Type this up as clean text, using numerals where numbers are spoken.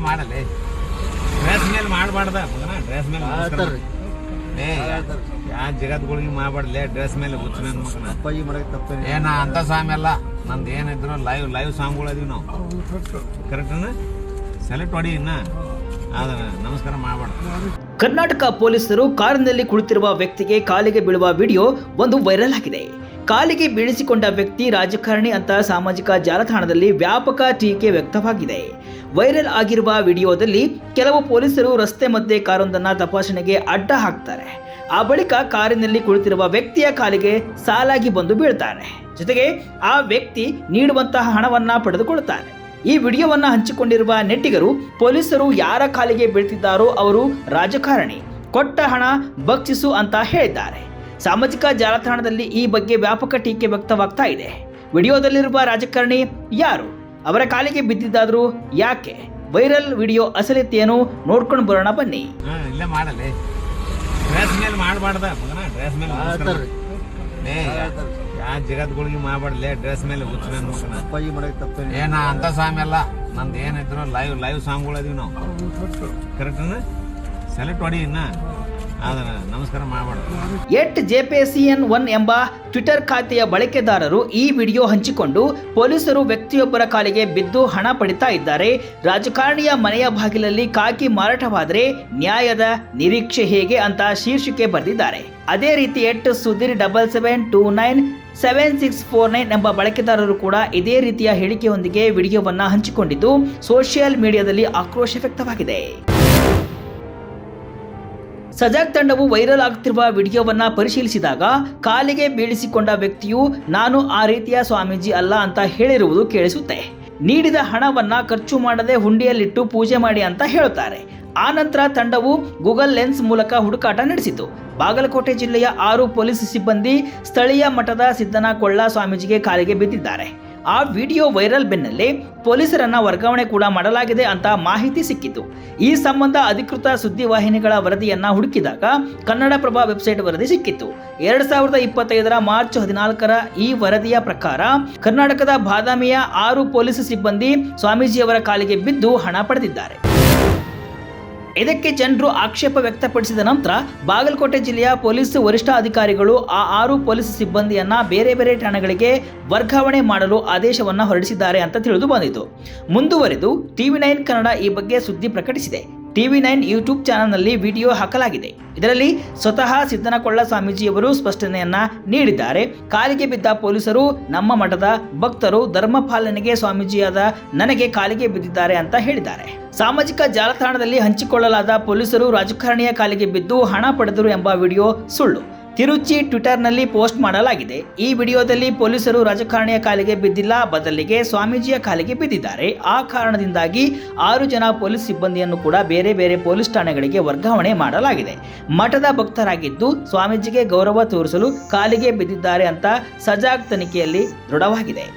ಮಾಡಲ್ಲ ಡ್ರೆಸ್ ಮೇಲೆ ಮಾಡಬಾರ್ದ ಮಗನ ಡ್ರೆಸ್ ಮೇಲೆ ಯಾ ಜಗತ್ಗಳಿಗೆ ಮಾಡಬಾರ್ದಲೇ ಡ್ರೆಸ್ ಮೇಲೆ ಹುಚ್ಚ ನನ್ನ ಮಗನ ಅಪ್ಪಾಜಿ ಮಾಡಕ್ಕೆ ತಪ್ಪೇನೆ ಏನ ಅಂತ ಸಾಮಿ ಅಲ್ಲ ನಂದು ಏನಿದ್ರು ಲೈವ್ ಸಾಂಗ್ಗಳು ಅದೀವಿ ನಾವು ಕರೆಕ್ಟನ ಸೆಲೆಕ್ಟ್ ಹೊಡಿ ಇನ್ನ ಅದನ್ನ ನಮಸ್ಕಾರ ಮಾಡಬಾರ್ದು. ಕರ್ನಾಟಕ ಪೊಲೀಸರು ಕಾರಿನಲ್ಲಿ ಕುಳಿತಿರುವ ವ್ಯಕ್ತಿಗೆ ಕಾಲಿಗೆ ಬೀಳುವ ವಿಡಿಯೋ ಒಂದು ವೈರಲ್ ಆಗಿದೆ. ಕಾಲಿಗೆ ಬೀಳಿಸಿಕೊಂಡ ವ್ಯಕ್ತಿ ರಾಜಕಾರಣಿ ಅಂತ ಸಾಮಾಜಿಕ ಜಾಲತಾಣದಲ್ಲಿ ವ್ಯಾಪಕ ಟೀಕೆ ವ್ಯಕ್ತವಾಗಿದೆ. ವೈರಲ್ ಆಗಿರುವ ವಿಡಿಯೋದಲ್ಲಿ ಕೆಲವು ಪೊಲೀಸರು ರಸ್ತೆ ಮಧ್ಯೆ ಕಾರೊಂದನ್ನು ತಪಾಸಣೆಗೆ ಅಡ್ಡ ಹಾಕ್ತಾರೆ. ಆ ಬಳಿಕ ಕಾರಿನಲ್ಲಿ ಕುಳಿತಿರುವ ವ್ಯಕ್ತಿಯ ಕಾಲಿಗೆ ಸಾಲಾಗಿ ಬಂದು ಬೀಳ್ತಾರೆ. ಜೊತೆಗೆ ಆ ವ್ಯಕ್ತಿ ನೀಡುವಂತಹ ಹಣವನ್ನ ಪಡೆದುಕೊಳ್ಳುತ್ತಾರೆ. ಈ ವಿಡಿಯೋವನ್ನು ಹಂಚಿಕೊಂಡಿರುವ ನೆಟ್ಟಿಗರು ಪೊಲೀಸರು ಯಾರ ಕಾಲಿಗೆ ಬೀಳ್ತಿದ್ದಾರೋ ಅವರು ರಾಜಕಾರಣಿ, ಕೊಟ್ಟ ಹಣ ಭಕ್ಷಿಸು ಅಂತ ಹೇಳಿದ್ದಾರೆ. ಸಾಮಾಜಿಕ ಜಾಲತಾಣದಲ್ಲಿ ಈ ಬಗ್ಗೆ ವ್ಯಾಪಕ ಟೀಕೆ ವ್ಯಕ್ತವಾಗ್ತಾ ಇದೆ. ವಿಡಿಯೋದಲ್ಲಿರುವ ರಾಜಕಾರಣಿ ಯಾರು, ಅವರ ಕಾಲಿಗೆ ಬಿದ್ದಿದ್ದಾದ್ರೂ ಯಾಕೆ, ವೈರಲ್ ವಿಡಿಯೋ ಅಸಲಿತ್ತೇನು ನೋಡ್ಕೊಂಡು ಬರೋಣ ಬನ್ನಿ. ಇಲ್ಲೇ ಮಾಡಲ್ಲ ಡ್ರೆಸ್ ಮೇಲೆ ಮಾಡಬಾರ್ದ ಮಗನ ಡ್ರೆಸ್ ಮೇಲೆ ಯಾ ಜಗತ್ಗಳಿಗೆ ಮಾಡಬಾರ್ದಲೇ ಡ್ರೆಸ್ ಮೇಲೆ ಹುಚ್ಚ ನನ್ನ ಮಗನ ಅಪ್ಪಾಜಿ ಮಾಡಕ್ಕೆ ತಪ್ಪೇನೆ ಏನ ಅಂತ ಸಾಮಿ ಅಲ್ಲ ನಂದು ಏನಿದ್ರು ಲೈವ್ ಸಾಂಗ್ಗಳು ಅದೀವಿ ನಾವು ಕರೆಕ್ಟನ ಸೆಲೆಕ್ಟ್ ಹೊಡಿ ಇನ್ನ ಅದನ್ನ ನಮಸ್ಕಾರ ಮಾಡಬಾರ್ದು. @JPCN1 ಎಂಬ ಟ್ವಿಟರ್ ಖಾತೆಯ ಬಳಕೆದಾರರು ಈ ವಿಡಿಯೋ ಹಂಚಿಕೊಂಡು ಪೊಲೀಸರು ವ್ಯಕ್ತಿಯೊಬ್ಬರ ಕಾಲಿಗೆ ಬಿದ್ದು ಹಣ ಪಡಿತಾ ಇದ್ದಾರೆ. ರಾಜಕಾರಣಿಯ ಮನೆಯ ಬಾಗಿಲಲ್ಲಿ ಕಾಕಿ ಮಾರಾಟವಾದರೆ ನ್ಯಾಯದ ನಿರೀಕ್ಷೆ ಹೇಗೆ ಅಂತ ಶೀರ್ಷಿಕೆ ಬರೆದಿದ್ದಾರೆ. ಅದೇ ರೀತಿ @77297649 ಎಂಬ ಬಳಕೆದಾರರು ಕೂಡ ಇದೇ ರೀತಿಯ ಹೇಳಿಕೆಯೊಂದಿಗೆ ವಿಡಿಯೋವನ್ನ ಹಂಚಿಕೊಂಡಿದ್ದು ಸೋಷಿಯಲ್ ಮೀಡಿಯಾದಲ್ಲಿ ಆಕ್ರೋಶ ವ್ಯಕ್ತವಾಗಿದೆ. ಸಜಾಗ್ ತಂಡವು ವೈರಲ್ ಆಗುತ್ತಿರುವ ವಿಡಿಯೋವನ್ನ ಪರಿಶೀಲಿಸಿದಾಗ ಕಾಲಿಗೆ ಬೀಳಿಸಿಕೊಂಡ ವ್ಯಕ್ತಿಯು ನಾನು ಆ ರೀತಿಯ ಸ್ವಾಮೀಜಿ ಅಲ್ಲ ಅಂತ ಹೇಳಿರುವುದು ಕೇಳಿಸುತ್ತೆ. ನೀಡಿದ ಹಣವನ್ನ ಖರ್ಚು ಮಾಡದೆ ಹುಂಡಿಯಲ್ಲಿಟ್ಟು ಪೂಜೆ ಮಾಡಿ ಅಂತ ಹೇಳುತ್ತಾರೆ. ಆ ನಂತರ ತಂಡವು ಗೂಗಲ್ ಲೆನ್ಸ್ ಮೂಲಕ ಹುಡುಕಾಟ ನಡೆಸಿತು. ಬಾಗಲಕೋಟೆ ಜಿಲ್ಲೆಯ 6 ಪೊಲೀಸ್ ಸಿಬ್ಬಂದಿ ಸ್ಥಳೀಯ ಮಠದ ಸಿದ್ದನಕೊಳ್ಳ ಸ್ವಾಮೀಜಿಗೆ ಕಾಲಿಗೆ ಬಿದ್ದಿದ್ದಾರೆ. ಆ ವಿಡಿಯೋ ವೈರಲ್ ಬೆನ್ನಲ್ಲೇ ಪೊಲೀಸರನ್ನ ವರ್ಗಾವಣೆ ಕೂಡ ಮಾಡಲಾಗಿದೆ ಅಂತ ಮಾಹಿತಿ ಸಿಕ್ಕಿತು. ಈ ಸಂಬಂಧ ಅಧಿಕೃತ ಸುದ್ದಿವಾಹಿನಿಗಳ ವರದಿಯನ್ನ ಹುಡುಕಿದಾಗ ಕನ್ನಡಪ್ರಭ ವೆಬ್ಸೈಟ್ ವರದಿ ಸಿಕ್ಕಿತ್ತು. 2025 ಮಾರ್ಚ್ 14 ಈ ವರದಿಯ ಪ್ರಕಾರ ಕರ್ನಾಟಕದ ಬಾದಾಮಿಯ 6 ಪೊಲೀಸ್ ಸಿಬ್ಬಂದಿ ಸ್ವಾಮೀಜಿಯವರ ಕಾಲಿಗೆ ಬಿದ್ದು ಹಣ ಪಡೆದಿದ್ದಾರೆ. ಇದಕ್ಕೆ ಜನರು ಆಕ್ಷೇಪ ವ್ಯಕ್ತಪಡಿಸಿದ ನಂತರ ಬಾಗಲಕೋಟೆ ಜಿಲ್ಲೆಯ ಪೊಲೀಸ್ ವರಿಷ್ಠಾಧಿಕಾರಿಗಳು ಆ 6 ಪೊಲೀಸ್ ಸಿಬ್ಬಂದಿಯನ್ನ ಬೇರೆ ಬೇರೆ ಠಾಣೆಗಳಿಗೆ ವರ್ಗಾವಣೆ ಮಾಡಲು ಆದೇಶವನ್ನ ಹೊರಡಿಸಿದ್ದಾರೆ ಅಂತ ತಿಳಿದು ಬಂದಿತು. ಮುಂದುವರೆದು TV9 ಕನ್ನಡ ಈ ಬಗ್ಗೆ ಸುದ್ದಿ ಪ್ರಕಟಿಸಿದೆ. TV9 ಯೂಟ್ಯೂಬ್ ಚಾನೆಲ್ನಲ್ಲಿ ವಿಡಿಯೋ ಹಾಕಲಾಗಿದೆ. ಇದರಲ್ಲಿ ಸ್ವತಃ ಸಿದ್ದನಕೊಳ್ಳ ಸ್ವಾಮೀಜಿಯವರು ಸ್ಪಷ್ಟನೆಯನ್ನ ನೀಡಿದ್ದಾರೆ. ಕಾಲಿಗೆ ಬಿದ್ದ ಪೊಲೀಸರು ನಮ್ಮ ಮಠದ ಭಕ್ತರು, ಧರ್ಮ ಪಾಲನೆಗೆ ಸ್ವಾಮೀಜಿಯಾದ ನನಗೆ ಕಾಲಿಗೆ ಬಿದ್ದಿದ್ದಾರೆ ಅಂತ ಹೇಳಿದ್ದಾರೆ. ಸಾಮಾಜಿಕ ಜಾಲತಾಣದಲ್ಲಿ ಹಂಚಿಕೊಳ್ಳಲಾದ ಪೊಲೀಸರು ರಾಜಕಾರಣಿಯ ಕಾಲಿಗೆ ಬಿದ್ದು ಹಣ ಪಡೆದರು ಎಂಬ ವಿಡಿಯೋ ಸುಳ್ಳು. ತಿರುಚಿ ಟ್ವಿಟರ್ನಲ್ಲಿ ಪೋಸ್ಟ್ ಮಾಡಲಾಗಿದೆ. ಈ ವಿಡಿಯೋದಲ್ಲಿ ಪೊಲೀಸರು ರಾಜಕಾರಣಿಯ ಕಾಲಿಗೆ ಬಿದ್ದಿಲ್ಲ, ಬದಲಿಗೆ ಸ್ವಾಮೀಜಿಯ ಕಾಲಿಗೆ ಬಿದ್ದಿದ್ದಾರೆ. ಆ ಕಾರಣದಿಂದಾಗಿ 6 ಜನ ಪೊಲೀಸ್ ಸಿಬ್ಬಂದಿಯನ್ನು ಕೂಡ ಬೇರೆ ಬೇರೆ ಪೊಲೀಸ್ ಠಾಣೆಗಳಿಗೆ ವರ್ಗಾವಣೆ ಮಾಡಲಾಗಿದೆ. ಮಠದ ಭಕ್ತರಾಗಿದ್ದು ಸ್ವಾಮೀಜಿಗೆ ಗೌರವ ತೋರಿಸಲು ಕಾಲಿಗೆ ಬಿದ್ದಿದ್ದಾರೆ ಅಂತ ಸಜಾಗ್ ತನಿಖೆಯಲ್ಲಿ ದೃಢವಾಗಿದೆ.